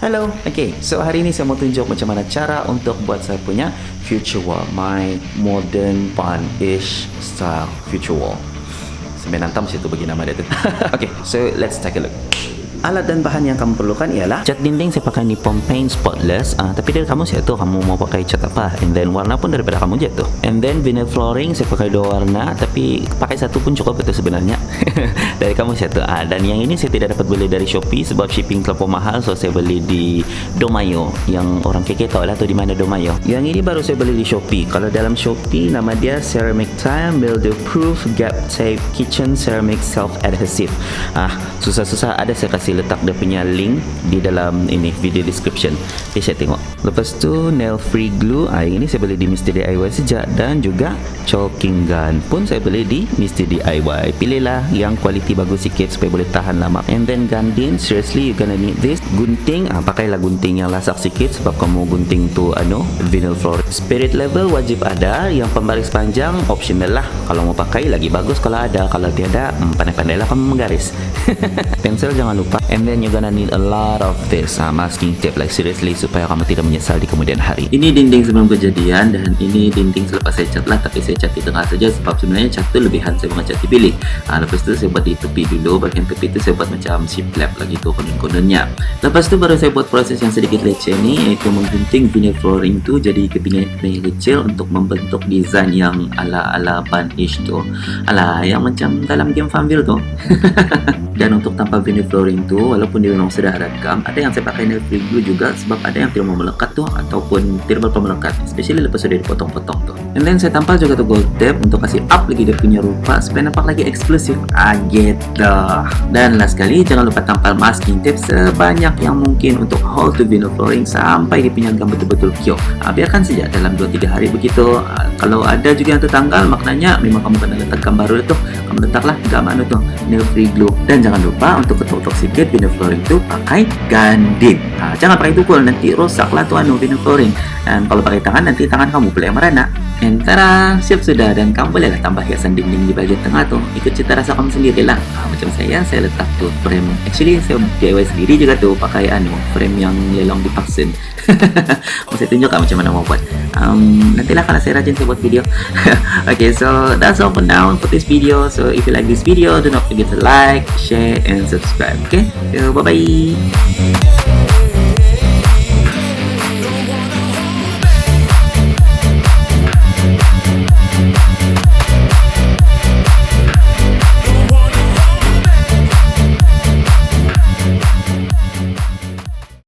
Hello, okay. So hari ini saya mau tunjuk macam mana cara untuk buat saya punya future wall, my modern fun-ish style future wall. Sampai nanti mesti tu bagi nama dia tu. Okay, so let's take a look. Alat dan bahan yang kamu perlukan ialah cat dinding. Saya pakai Nippon Paint Spotless, tapi dari kamu saya tahu kamu mau pakai cat apa, and then warna pun daripada kamu je tu. And then vinyl flooring saya pakai 2 warna, tapi pakai satu pun cukup betul sebenarnya. Dari kamu saya tahu. Dan yang ini saya tidak dapat beli dari Shopee sebab shipping terlalu mahal, so saya beli di Domayo. Yang orang KK tahu lah tu di mana Domayo. Yang ini baru saya beli di Shopee. Kalau dalam Shopee nama dia Ceramic Tile Mildew Proof Gap Tape Kitchen Ceramic Self Adhesive. Susah-susah ada saya kasih letak dia punya link di dalam ini video description. Okay, saya tengok. Lepas tu nail free glue, yang ini saya beli di Mr. DIY sejak, dan juga chalking gun pun saya beli di Mr. DIY. Pilihlah yang kualiti bagus sikit supaya boleh tahan lama. And then gandin, seriously you gonna need this. Gunting, pakailah gunting yang lasak sikit sebab kamu gunting tu vinyl floor. Spirit level wajib ada, yang pembaris panjang optional lah. Kalau mau pakai lagi bagus kalau ada, kalau tiada pandai-pandailah kamu menggaris. Pensel jangan lupa. And then you're gonna need a lot of this masking tape, like seriously, supaya kamu tidak menyesal di kemudian hari. Ini dinding sebelum kejadian, dan ini dinding selepas saya cat lah, tapi saya cat di tengah saja sebab sebenarnya cat tu lebihan saya mengecat di bilik. Lepas tu saya buat di tepi dulu, bagian tepi tu saya buat macam shiplap lagi tu konon-kononnya. Lepas tu baru saya buat proses yang sedikit leceh ni, iaitu menggunting vinyl flooring tu jadi kepingan-kepingan kecil untuk membentuk desain yang ala-ala bun-ish tu, ala yang macam dalam game Farmville tu. Dan untuk tanpa vinyl flooring tu, walaupun dia memang sudah ada gam, ada yang saya pakai nail free glue juga sebab ada yang tidak mau melekat tu, ataupun tidak berapa melekat, especially lepas sudah dipotong-potong tu. And then saya tampal juga tu gold tape untuk kasih up lagi dia punya rupa supaya nampak lagi eksklusif. Gitu. Dan last sekali, jangan lupa tampal masking tape sebanyak yang mungkin untuk hold to vinyl flooring sampai dia punya gam betul-betul pure. Biarkan saja dalam 2-3 hari begitu. Kalau ada juga yang tertanggal, maknanya memang kamu kena letak gam baru tu. Kamu letaklah gam tu, nail free glue. Dan jangan lupa untuk ketok-ketok sikit vinyl flooring tu pakai gandin. Jangan pakai tukul, nanti rosaklah tu vinyl flooring. Dan kalau pakai tangan, nanti tangan kamu pula yang merana. And tada, siap sudah. Dan kamu bolehlah tambah hiasan dinding di bahagian tengah tu, ikut cita rasa kamu sendirilah. Macam saya letak tu frame, actually saya DIY sendiri juga tu, pakai frame yang lelong di Paksen. Mau saya tunjuk macam mana mau buat. Nantilah kalau saya rajin saya buat video. Okay, so that's all for now for this video. So if you like this video, do not forget to like, share and subscribe. Okay, so bye bye.